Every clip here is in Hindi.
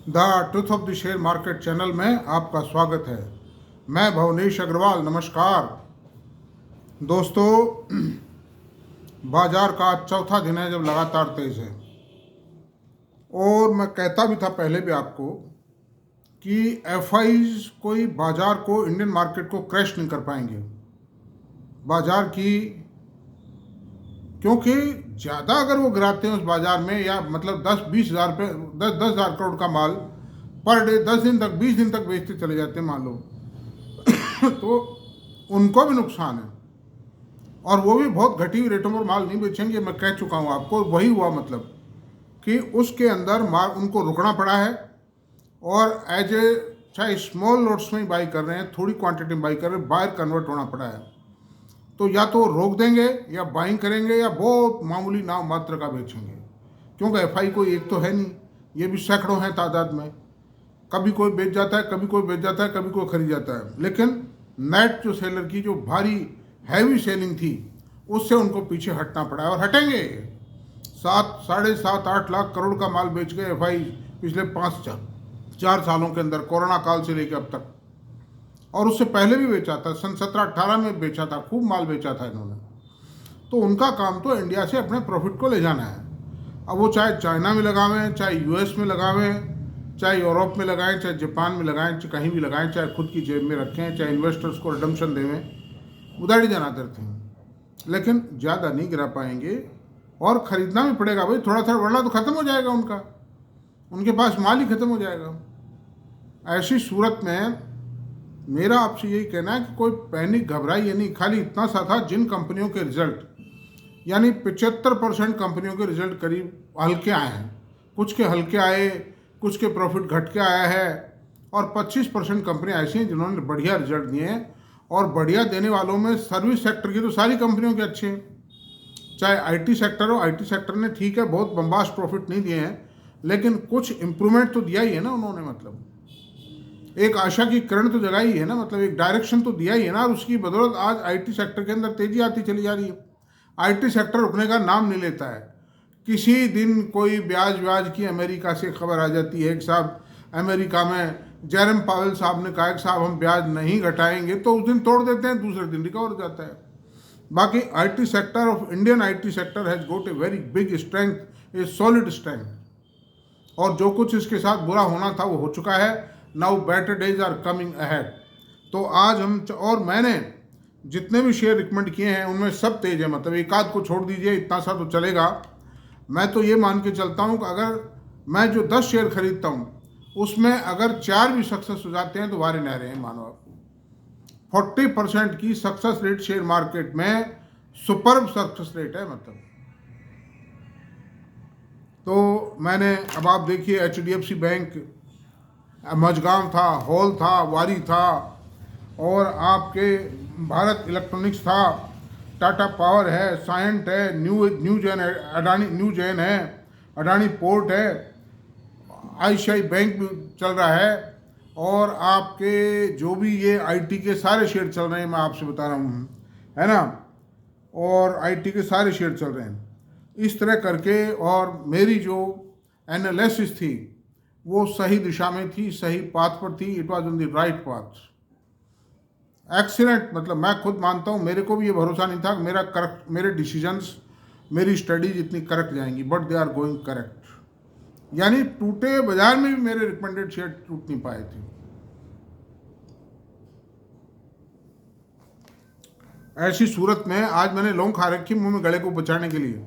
The truth of the share market channel में आपका स्वागत है। मैं भवनेश अग्रवाल। नमस्कार दोस्तों, बाजार का चौथा दिन है जब लगातार तेज है, और मैं कहता भी था पहले भी आपको कि एफआईज कोई बाजार को, इंडियन मार्केट को क्रैश नहीं कर पाएंगे बाजार की, क्योंकि ज़्यादा अगर वो गिराते हैं उस बाजार में, या मतलब 10-20 हज़ार पे 10-10 हज़ार करोड़ का माल पर डे 10 दिन तक 20 दिन तक बेचते चले जाते हैं मान लो तो उनको भी नुकसान है, और वो भी बहुत घटी हुई रेटों पर माल नहीं बेचेंगे। मैं कह चुका हूँ आपको, वही हुआ मतलब कि उसके अंदर माल उनको रुकना पड़ा है, और एज ए चाहे स्मॉल लॉट्स में ही बाई कर रहे हैं, थोड़ी क्वांटिटी में बाई कर रहे हैं, बाहर कन्वर्ट होना पड़ा है। तो या तो रोक देंगे या बाइंग करेंगे, या बहुत मामूली नाम मात्र का बेचेंगे, क्योंकि एफआई कोई एक तो है नहीं, ये भी सैकड़ों हैं तादाद में। कभी कोई बेच जाता है, कभी कोई बेच जाता है, कभी कोई खरीद जाता है, लेकिन नेट जो सेलर की जो भारी हैवी सेलिंग थी उससे उनको पीछे हटना पड़ा है, और हटेंगे। 7-8 लाख करोड़ का माल बेच गए एफआई पिछले 5-4 सालों के अंदर, कोरोना काल से लेकर अब तक, और उससे पहले भी बेचा था, सन 17-18 में बेचा था, खूब माल बेचा था इन्होंने। तो उनका काम तो इंडिया से अपने प्रॉफिट को ले जाना है। अब वो चाहे चाइना में लगावें, चाहे यूएस में लगावें, चाहे यूरोप में लगाएं, चाहे जापान में लगाएं, चाहे कहीं भी लगाएं, चाहे खुद की जेब में रखें, चाहे इन्वेस्टर्स को रिडम्पशन देवें, उधारी जाना करते हैं, लेकिन ज़्यादा नहीं गिरा पाएंगे, और ख़रीदना भी पड़ेगा भाई थोड़ा थोड़ा, वरना तो ख़त्म हो जाएगा उनके पास माल ही ख़त्म हो जाएगा। ऐसी सूरत में मेरा आपसे यही कहना है कि कोई पैनिक घबराइए नहीं। खाली इतना सा था, जिन कंपनियों के रिजल्ट यानी 75% कंपनियों के रिजल्ट करीब हल्के आए हैं, कुछ के हल्के आए, कुछ के प्रॉफिट घट के आया है, और 25% कंपनियाँ ऐसी हैं जिन्होंने बढ़िया रिजल्ट दिए हैं। और बढ़िया देने वालों में सर्विस सेक्टर की तो सारी कंपनियों के अच्छे हैं, चाहे आईटी सेक्टर हो। आईटी सेक्टर ने ठीक है बहुत बम्बास्ट प्रॉफिट नहीं दिए हैं, लेकिन कुछ इम्प्रूवमेंट तो दिया ही है ना उन्होंने, मतलब एक आशा की किरण तो जगाई है ना, मतलब एक डायरेक्शन तो दिया ही है ना, और उसकी बदौलत आज आईटी सेक्टर के अंदर तेजी आती चली जा रही है। आईटी सेक्टर रुकने का नाम नहीं लेता है। किसी दिन कोई ब्याज की अमेरिका से खबर आ जाती है कि साहब अमेरिका में जेरम पावेल साहब ने कहा कि साहब हम ब्याज नहीं घटाएंगे, तो उस दिन तोड़ देते हैं, दूसरे दिन रिकवर हो जाता है। बाकी IT sector of Indian IT sector has got a very big strength, a solid strength, और जो कुछ इसके साथ बुरा होना था वो हो चुका है। Now better days are coming ahead. तो आज हम, और मैंने जितने भी शेयर रिकमेंड किए हैं उनमें सब तेज है, मतलब एक आध को छोड़ दीजिए, इतना सा तो चलेगा। मैं तो ये मान के चलता हूँ कि अगर मैं जो 10 शेयर खरीदता हूँ उसमें अगर 4 भी सक्सेस हो जाते हैं तो वारे नहरे हैं, मानो आप। 40% की सक्सेस रेट शेयर मार्केट में सुपर्ब सक्सेस रेट है, मतलब। तो मैंने, अब आप देखिए, एचडीएफसी बैंक, मजगांव था, हॉल था, वारी था, और आपके भारत इलेक्ट्रॉनिक्स था, टाटा पावर है, साइंट है, न्यू जेन है, अडानी न्यू जेन है, अडानी पोर्ट है, आईसीआई बैंक भी चल रहा है, और आपके जो भी ये आईटी के सारे शेयर चल रहे हैं, मैं आपसे बता रहा हूँ, है ना, और आईटी के सारे शेयर चल रहे हैं इस तरह करके। और मेरी जो एनालिसिस थी वो सही दिशा में थी, सही पाथ पर थी, it was on the right path, excellent. मतलब मैं खुद मानता हूँ, मेरे को भी ये भरोसा नहीं था कि मेरे डिसीजंस, मेरी स्टडीज इतनी करेक्ट जाएंगी, but they are going correct. यानी टूटे बाजार में भी मेरे रिकमेंडेड शेयर टूट नहीं पाए थे। ऐसी सूरत में आज मैंने लौंग खा रखी मुंह में गले को बचाने के लिए,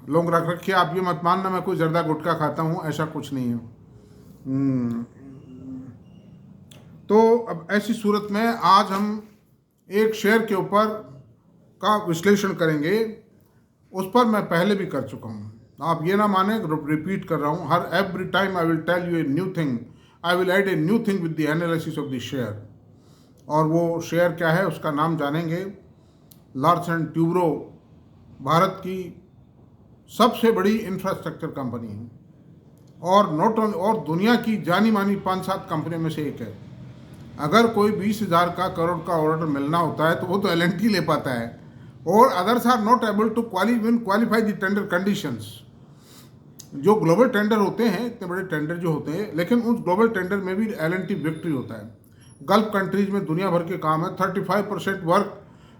लौंग रख रखी। आप ये मत मानना मैं कोई जर्दा गुटखा खाता हूँ, ऐसा कुछ नहीं है। तो अब ऐसी सूरत में आज हम एक शेयर के ऊपर का विश्लेषण करेंगे, उस पर मैं पहले भी कर चुका हूँ, आप ये ना माने, रिपीट कर रहा हूँ। हर every time I will tell you a new thing, I will add a new thing with the analysis of the share. और वो शेयर क्या है उसका नाम जानेंगे। लार्सन ट्यूब्रो भारत की सबसे बड़ी इंफ्रास्ट्रक्चर कंपनी है, और नॉट ओनली, और दुनिया की जानी मानी 5-7 कंपनियों में से एक है। अगर कोई 20,000 का करोड़ का ऑर्डर मिलना होता है तो वो तो एल&टी ले पाता है, और others are not able to qualify the tender conditions. जो ग्लोबल टेंडर होते हैं, इतने बड़े टेंडर जो होते हैं, लेकिन उस ग्लोबल टेंडर में भी L&T विक्ट्री होता है। गल्फ कंट्रीज में दुनिया भर के काम है, 35%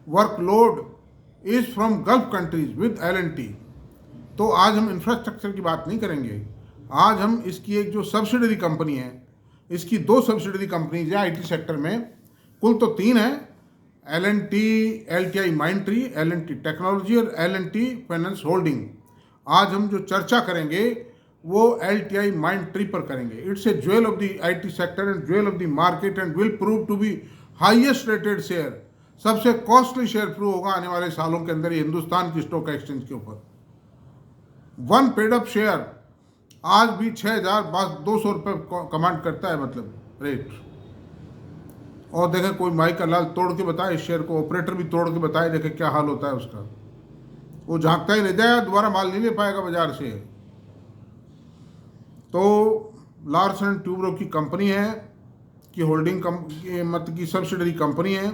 workload is from gulf countries with L&T। तो आज हम इंफ्रास्ट्रक्चर की बात नहीं करेंगे, आज हम इसकी एक जो सब्सिडरी कंपनी है, इसकी 2 सब्सिडरी कंपनीज है IT सेक्टर में, कुल तो 3 है, L&T, LTI Mindtree, L&T technology और L&T फाइनेंस होल्डिंग। आज हम जो चर्चा करेंगे वो LTI माइंडट्री पर करेंगे। It's a jewel of the IT sector and jewel of the market and will prove to be highest rated share, सबसे कॉस्टली शेयर प्रूव होगा आने वाले सालों के अंदर ये हिंदुस्तान की स्टॉक एक्सचेंज के ऊपर। 1 पेड अप शेयर आज भी 6,200 रुपये कमांड करता है, मतलब रेट। और देखें कोई माई का लाल तोड़ के बताए इस शेयर को, ऑपरेटर भी तोड़ के बताए, देखें क्या हाल होता है उसका। वो झांकता ही रह जाएगा, दोबारा माल नहीं ले पाएगा बाजार से। तो लार्सन एंड ट्यूब्रो की कंपनी है कि होल्डिंग मतलब की सब्सिडरी कंपनी है।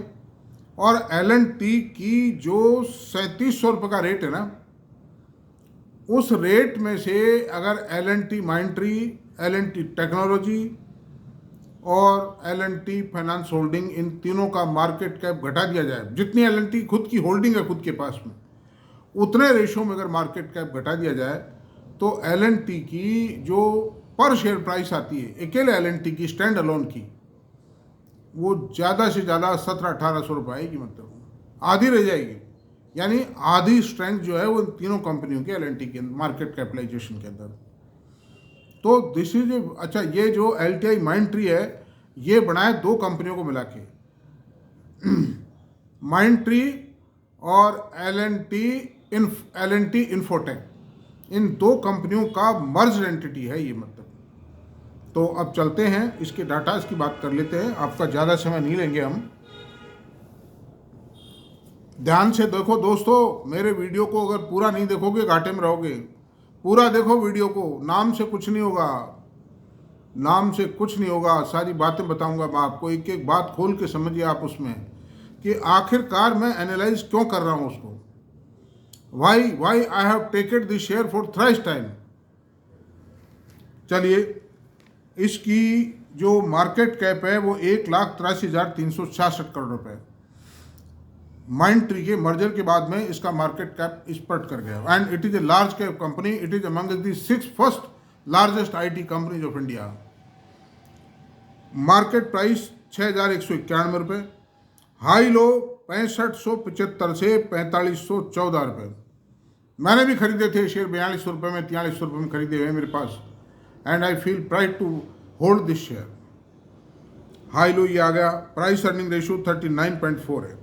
और L&T की जो 3700 रुपये का रेट है ना, उस रेट में से अगर L&T माइंडट्री, L&T टेक्नोलॉजी और L&T फाइनेंस होल्डिंग, इन तीनों का मार्केट कैप घटा दिया जाए, जितनी L&T खुद की होल्डिंग है खुद के पास में, उतने रेशो में अगर मार्केट कैप घटा दिया जाए तो L&T की जो पर शेयर प्राइस आती है अकेले L&T की स्टैंड अलोन की, वो ज़्यादा से ज़्यादा 1700-1800 रुपये आएगी, मतलब आधी रह जाएगी। यानी आधी स्ट्रेंथ जो है वो तीनों कंपनियों के L&T के मार्केट कैपिटलाइजेशन के अंदर। तो दिस इज अच्छा, ये जो LTI माइंडट्री है ये बनाए 2 कंपनियों को मिला के, माइंडट्री और L&T इन्फोटेक, इन 2 कंपनियों का मर्ज एंटिटी है ये, मतलब। तो अब चलते हैं इसके डाटा की बात कर लेते हैं, आपका ज़्यादा समय नहीं लेंगे हम। ध्यान से देखो दोस्तों, मेरे वीडियो को अगर पूरा नहीं देखोगे घाटे में रहोगे। पूरा देखो वीडियो को, नाम से कुछ नहीं होगा, नाम से कुछ नहीं होगा, सारी बातें बताऊंगा मैं आपको, एक एक बात खोल के समझिए आप उसमें कि आखिरकार मैं एनालाइज क्यों कर रहा हूं उसको। Why I have taken this share for thrice time. चलिए, इसकी जो मार्केट कैप है वो 1,83,366 करोड़ रुपए। माइंडट्री के मर्जर के बाद में इसका मार्केट कैप स्पर्ट कर गया and it is a large cap company. It is among the 6 first largest IT companies of India. Market price 6,191 रुपये, हाई लो 6575 से 4514 रुपये। मैंने भी खरीदे थे शेयर 4200 रुपये में, 4300 रुपये में खरीदे हुए मेरे पास, and I feel pride to hold this share. High low ये आ गया। प्राइस अर्निंग रेशियो 39.4 है।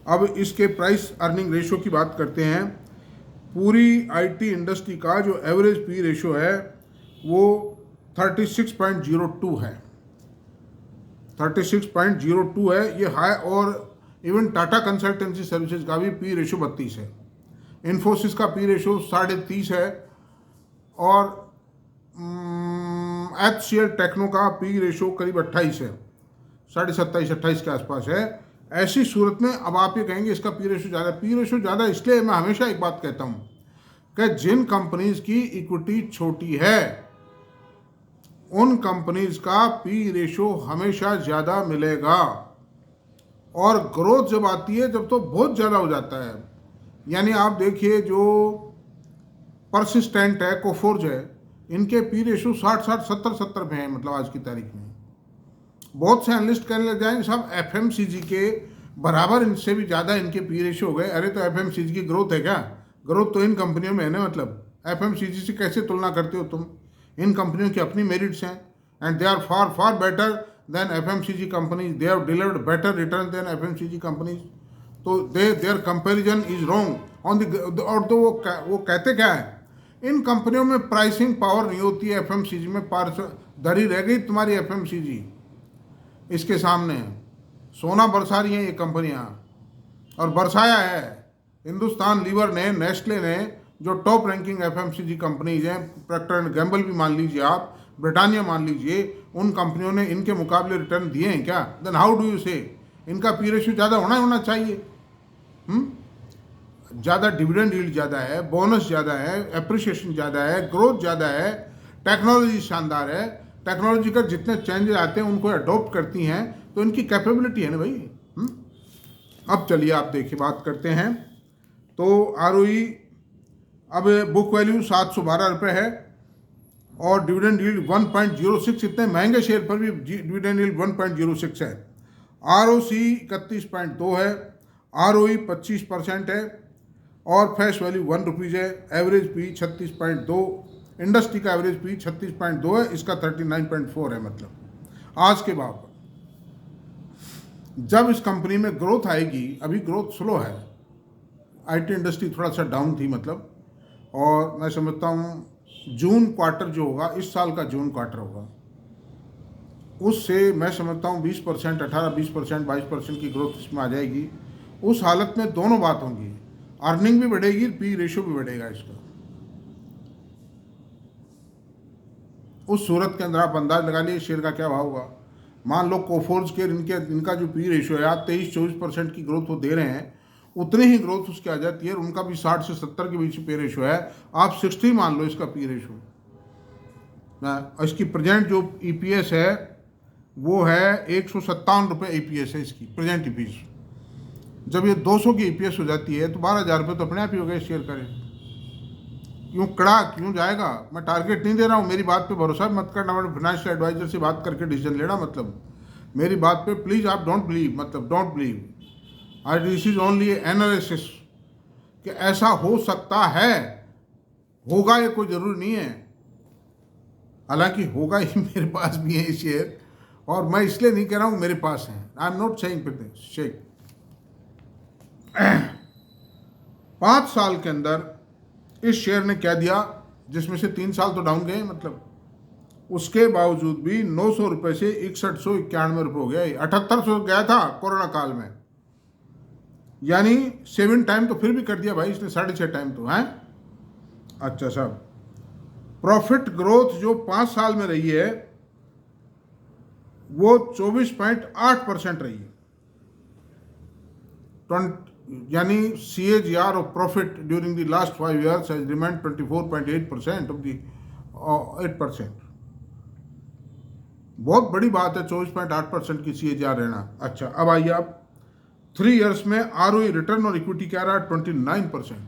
अब इसके प्राइस अर्निंग रेशियो की बात करते हैं। पूरी IT इंडस्ट्री का जो एवरेज पी रेशियो है वो 36.02 है, 36.02 है ये हाई। और इवन टाटा कंसल्टेंसी सर्विसेज का भी पी रेशियो 32 है। इन्फोसिस का पी रेशियो 30.5 है और HCL टेक्नो का पी रेशियो करीब 28 है, 27.5-28 के आसपास है। ऐसी सूरत में अब आप ये कहेंगे इसका पी रेशियो ज़्यादा। पी रेशियो ज़्यादा इसलिए मैं हमेशा एक बात कहता हूँ कि जिन कंपनीज की इक्विटी छोटी है उन कंपनीज का पी रेशियो हमेशा ज़्यादा मिलेगा, और ग्रोथ जब आती है जब तो बहुत ज़्यादा हो जाता है। यानी आप देखिए जो परसिस्टेंट है, कोफोर्ज है, इनके पी रेशियो 60-60, 70-70 पे हैं, मतलब आज की तारीख में। बहुत से एनालिस्ट कहने लग जाएंगे साहब FMCG के बराबर, इनसे भी ज़्यादा इनके पी रेशियो हो गए। अरे तो FMCG की ग्रोथ है क्या? ग्रोथ तो इन कंपनियों में है ना, मतलब FMCG से कैसे तुलना करते हो तुम? इन कंपनियों की अपनी मेरिट्स हैं and they are far better than FMCG companies. They have delivered better return than FMCG companies. तो their comparison is wrong on the. और तो वो कहते क्या है, इन कंपनियों में प्राइसिंग पावर नहीं होती है, FMCG में धरी रह गई तुम्हारी FMCG इसके सामने। सोना बरसा रही हैं ये कंपनियां, और बरसाया है हिंदुस्तान लीवर ने, नेस्ले ने, जो टॉप रैंकिंग FMCG कंपनीज हैं। प्रॉक्टर एंड गैम्बल भी मान लीजिए आप, ब्रिटानिया मान लीजिए, उन कंपनियों ने इनके मुकाबले रिटर्न दिए हैं क्या? देन हाउ डू यू से इनका पी रेशियो ज़्यादा होना चाहिए? ज़्यादा डिविडेंड यील्ड ज़्यादा है, बोनस ज़्यादा है, एप्रिसिएशन ज़्यादा है, ग्रोथ ज़्यादा है, टेक्नोलॉजी शानदार है, टेक्नोलॉजी का जितने चेंजेस आते हैं उनको अडॉप्ट करती हैं, तो इनकी कैपेबिलिटी है ना भाई। अब चलिए आप देखिए बात करते हैं। तो ROE अब बुक वैल्यू 712 रुपये है और डिविडेंड यील्ड 1.06, इतने महंगे शेयर पर भी डिविडेंड यील्ड 1.06 है। ROC 31.2 है, ROE 25% है और फेस वैल्यू 1 रुपीज़ है। एवरेज पी 36.2, इंडस्ट्री का एवरेज पी 36.2 है, इसका 39.4 है। मतलब आज के भाव पर जब इस कंपनी में ग्रोथ आएगी, अभी ग्रोथ स्लो है, IT इंडस्ट्री थोड़ा सा डाउन थी मतलब, और मैं समझता हूँ जून क्वार्टर जो होगा, इस साल का जून क्वार्टर होगा, उससे मैं समझता हूँ 20%, 18-20%, 22% की ग्रोथ इसमें आ जाएगी। उस हालत में दोनों बात होंगी, अर्निंग भी बढ़ेगी, पी रेशियो भी बढ़ेगा इसका। उस सूरत के अंदर आप अंदाज लगा लिए शेयर का क्या भाव होगा। मान लो कोफोर्ज के इनका जो पी रेशियो है आज 23-24% की ग्रोथ वो दे रहे हैं, उतनी ही ग्रोथ उसकी आ जाती है, उनका भी 60 से 70 के बीच पी रेशियो है, आप 60 मान लो इसका पी रेशियो। इसकी प्रेजेंट जो EPS है वो है 157 रुपये EPS है इसकी प्रेजेंट EPS। जब ये 200 की EPS हो जाती है तो 12,000 रुपये तो अपने आप ही हो गए। शेयर करें क्यों कड़ा क्यों जाएगा। मैं टारगेट नहीं दे रहा हूँ, मेरी बात पे भरोसा मत करना, मैंने फाइनेंशियल एडवाइजर से बात करके डिसीजन लेना, मतलब मेरी बात पे प्लीज़ आप डोंट बिलीव, मतलब डोंट बिलीव। और दिस इज ओनली एनालिसिस कि ऐसा हो सकता है, होगा, ये कोई ज़रूरी नहीं है। हालांकि होगा ही, मेरे पास भी है शेयर और मैं इसलिए नहीं कह रहा हूँ मेरे पास है। आई एम नॉट सेइंग शेख। 5 साल के अंदर इस शेयर ने क्या दिया, जिसमें से 3 साल तो डाउन गए, मतलब उसके बावजूद भी 900 रुपये से 6191 रुपये हो गया। 7800 गया था कोरोना काल में, यानी 7 टाइम तो फिर भी कर दिया भाई इसने, 6.5 टाइम तो है। अच्छा साहब, प्रॉफिट ग्रोथ जो 5 साल में रही है वो 24.8% रही है। यानी CAGR of profit during the last 5 years has remained 24.8% of the 8%। बहुत बड़ी बात है 24.8% की CAGR रहना। अच्छा अब आइए आप 3 years में ROE रिटर्न और इक्विटी क्या रहा, 29%।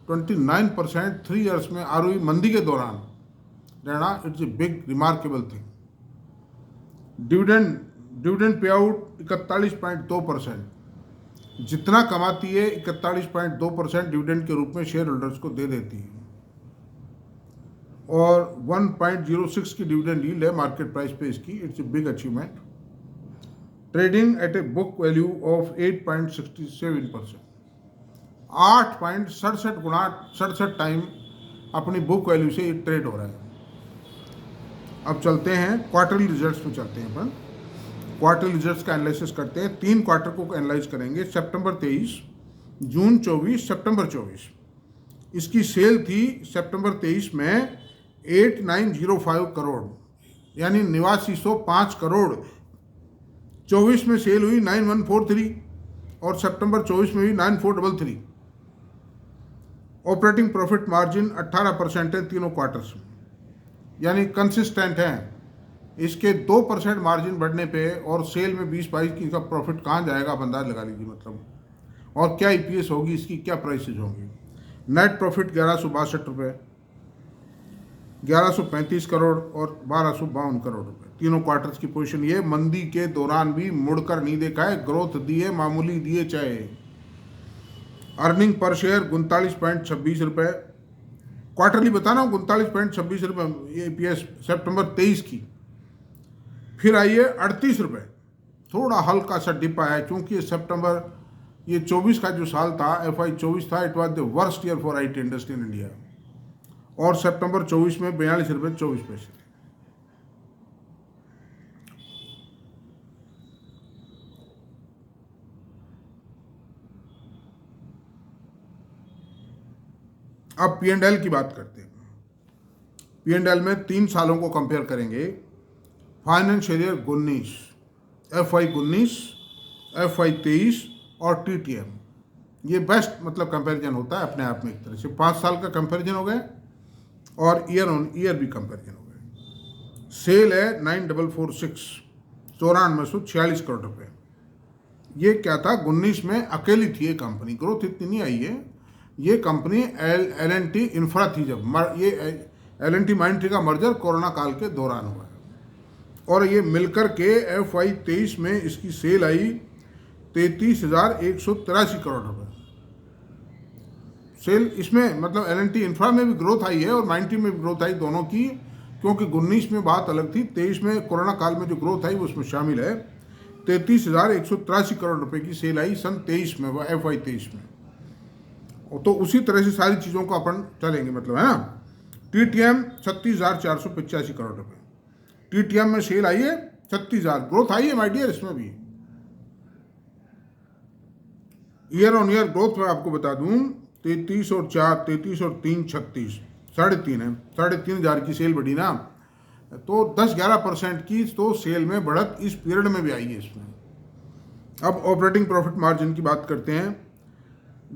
29% 3 years में ROE मंदी के दौरान रहना, it's a big remarkable thing. Dividend pay out 41.2%, जितना कमाती है 41.2% डिविडेंड के रूप में शेयर होल्डर्स को दे देती है, और 1.06 की डिविडेंड यील्ड है मार्केट प्राइस पे इसकी। It's a big achievement. Trading at a book value of 8.67%, 8.67 Guna 67 time अपनी बुक वैल्यू से ट्रेड हो रहा है। अब चलते हैं क्वार्टरली रिजल्ट्स में, चलते हैं अपन क्वार्टरली रिजल्ट्स का एनालिसिस करते हैं। 3 क्वार्टर को एनालाइज करेंगे, सितंबर 23, जून 24, सितंबर 24। इसकी सेल थी सितंबर 23 में 8905 करोड़, यानी 8905 करोड़। 24 में सेल हुई 9143 और सितंबर 24 में हुई 9433। ऑपरेटिंग प्रॉफिट मार्जिन 18% है तीनों क्वार्टर्स में, यानी कंसिस्टेंट है। इसके 2% मार्जिन बढ़ने पे और सेल में 20-22 की का प्रॉफिट कहाँ जाएगा आप अंदाज लगा लीजिए, मतलब। और क्या EPS होगी इसकी, क्या प्राइसेज होंगी। नेट प्रॉफिट 1162 रुपये, 1135 करोड़ और 1252 करोड़ रुपये। तीनों क्वार्टर्स की पोजीशन ये मंदी के दौरान भी मुड़कर नहीं देखा है, ग्रोथ दिए, मामूली दिए चाहे। अर्निंग पर शेयर 39.26 रुपये, क्वार्टरली बताना 39.26 रुपये EPS सितंबर 23 की। फिर आइए 38 रुपये, थोड़ा हल्का सा डिप आया क्योंकि सितंबर ये 24 का जो साल था, FY 24 था, it was the worst year for IT industry in India. और सितंबर 24 में 42 रुपये 24 पैसे थे। अब P&L की बात करते हैं। P&L में 3 सालों को कंपेयर करेंगे। फाइनेंशियल ईयर 19, FY 19, FY 23 और TTM। ये बेस्ट मतलब कंपैरिजन होता है अपने आप में, एक तरह से 5 साल का कंपैरिजन हो गया और ईयर ऑन ईयर भी कंपैरिजन हो गया। सेल है 9446, 9446 करोड़ रुपए। ये क्या था, 19 में अकेली थी ये कंपनी, ग्रोथ इतनी नहीं आई है। ये कंपनी L&T इंफ्रा थी जब ये L&T माइंडट्री का मर्जर कोरोना काल के दौरान हुआ है, और ये मिलकर के FY 23 में इसकी सेल आई 33,183 करोड़ रुपए। सेल इसमें मतलब L&T इंफ्रा में भी ग्रोथ आई है और माइंडट्री में भी ग्रोथ आई, दोनों की, क्योंकि 19 में बात अलग थी, 23 में कोरोना काल में जो ग्रोथ आई वो उसमें शामिल है। 33,183 करोड़ रुपए की सेल आई सन 23 में, FY 23 में। तो उसी तरह से सारी चीज़ों को अपन चलेंगे, मतलब है ना। TTM 36,485 करोड़ रुपए, TTM में सेल आई है 36,000, ग्रोथ आई है माय डियर इसमें भी। ईयर ऑन ईयर ग्रोथ में आपको बता दूं 33 और 3 36, 3.5 है, 3,500 की सेल बढ़ी ना, तो 10-11% की तो सेल में बढ़त इस पीरियड में भी आई है इसमें। अब ऑपरेटिंग प्रॉफिट मार्जिन की बात करते हैं।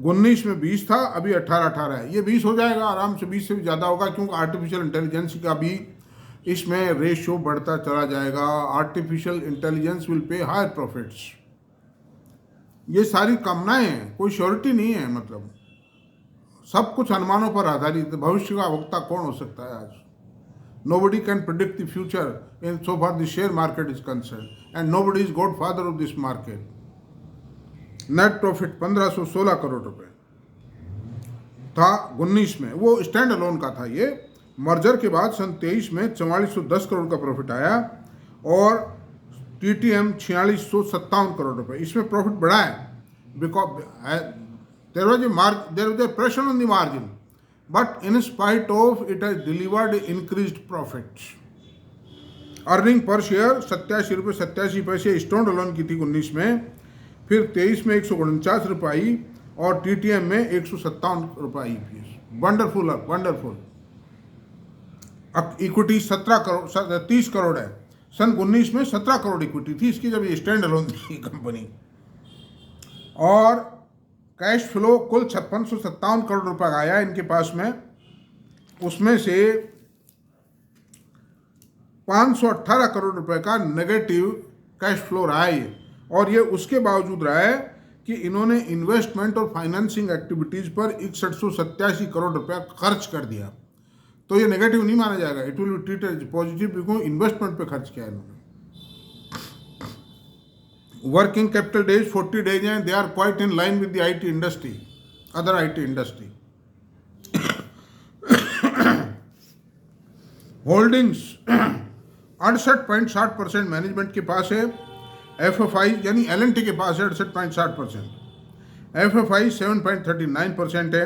19 में 20 था, अभी 18 है। ये 20 हो जाएगा आराम से, 20 से भी ज़्यादा होगा, क्योंकि आर्टिफिशियल इंटेलिजेंस का भी इसमें रेशियो बढ़ता चला जाएगा। Artificial intelligence will pay higher profits. ये सारी कामनाएं हैं, कोई श्योरिटी नहीं है, मतलब सब कुछ अनुमानों पर आधारित। भविष्य का वक्ता कौन हो सकता है आज? Nobody can predict the future in so far the share market is concerned, and nobody is godfather of this market. Net profit 1,516 crore रुपए था 19 में, वो स्टैंड अलोन का था। ये मर्जर के बाद सन 23 में 4410 करोड़ का प्रॉफिट आया, और TTM 4657 करोड़ रुपए, इसमें प्रॉफिट बढ़ा है, because there was a pressure on the margin, but in spite of it has delivered increased profits. Earning per share 87 रुपये 87 पैसे स्टैंड अलोन की थी 19 में, फिर 23 में 149 रुपये आई, और TTM में 157 रुपये आई EPS। Wonderful wonderful. Equity 30 crore है, सन 19 में 17 करोड़ इक्विटी थी इसकी जब ये स्टैंड अलोन थी कंपनी, और कैश फ्लो कुल 5657 करोड़ रुपए आया इनके पास में, उसमें से 518 करोड़ रुपए का नेगेटिव कैश फ्लो रहा है, और ये उसके बावजूद रहा है कि इन्होंने इन्वेस्टमेंट और फाइनेंसिंग एक्टिविटीज़ पर 6187 करोड़ रुपया खर्च कर दिया। तो ये नेगेटिव नहीं माना जाएगा, it will be treated positive, because investment पे खर्च किया है इन्होंने। वर्किंग कैपिटल डेज 40 डेज हैं, they are quite in line with the IT industry, other IT industry. Holdings 68.60% management के पास है, FFI यानी L&T के पास है 68.60%, FFI 7.39% है,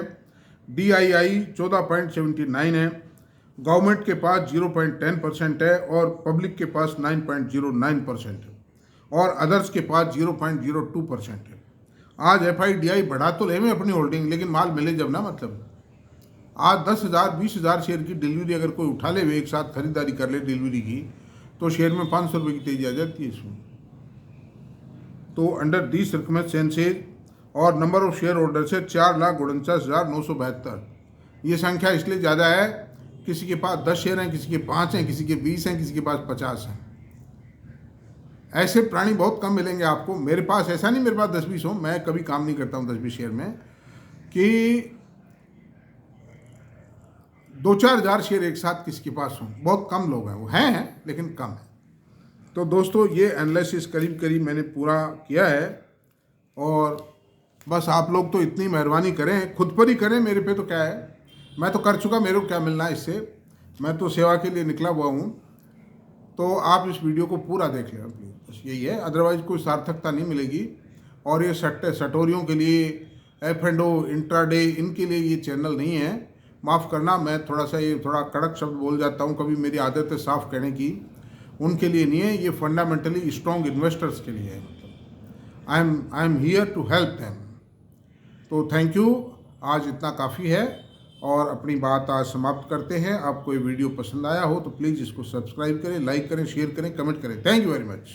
DII 14.79 है, गवर्नमेंट के पास 0.10% है, और पब्लिक के पास 9.09% है, और अदर्स के पास 0.02% है। आज FIDI बढ़ा तो ले में अपनी होल्डिंग, लेकिन माल मिले जब ना, मतलब आज 10,000 20,000 शेयर की डिलीवरी अगर कोई उठा ले, वे एक साथ खरीदारी कर ले डिलीवरी की, तो शेयर में 500 रुपये की तेजी आ जाती है इसमें। तो अंडर दी सर्कमस्टेंसेज और नंबर ऑफ शेयर होल्डर्स है 4,49,972। ये संख्या इसलिए ज़्यादा है, किसी के पास 10 शेयर हैं, किसी के 5 हैं, किसी के 20 हैं, किसी के पास 50 हैं। ऐसे प्राणी बहुत कम मिलेंगे आपको। मेरे पास ऐसा नहीं मेरे पास 10-20 हो, मैं कभी काम नहीं करता हूँ 10-20 शेयर में, कि 2-4 हज़ार शेयर एक साथ किसी के पास हों। बहुत कम लोग हैं, वो हैं लेकिन कम है। तो दोस्तों ये एनालिसिस करीब करीब मैंने पूरा किया है, और बस आप लोग तो इतनी मेहरबानी करें, खुद पर ही करें, मेरे पे तो क्या है, मैं तो कर चुका, मेरे को क्या मिलना है इससे, मैं तो सेवा के लिए निकला हुआ हूँ। तो आप इस वीडियो को पूरा देख लेना प्लीज़, बस यही है, अदरवाइज़ कोई सार्थकता नहीं मिलेगी। और ये सटोरियों के लिए, F&O इंट्राडे, इनके लिए ये चैनल नहीं है। माफ़ करना, मैं थोड़ा कड़क शब्द बोल जाता हूँ, कभी मेरी आदत है साफ कहने की, उनके लिए नहीं है, ये फंडामेंटली स्ट्रॉन्ग इन्वेस्टर्स के लिए है। मतलब I am here to help them. तो थैंक यू, आज इतना काफ़ी है, और अपनी बात आज समाप्त करते हैं। आपको ये वीडियो पसंद आया हो तो प्लीज़ इसको सब्सक्राइब करें, लाइक करें, शेयर करें, कमेंट करें। Thank you very much.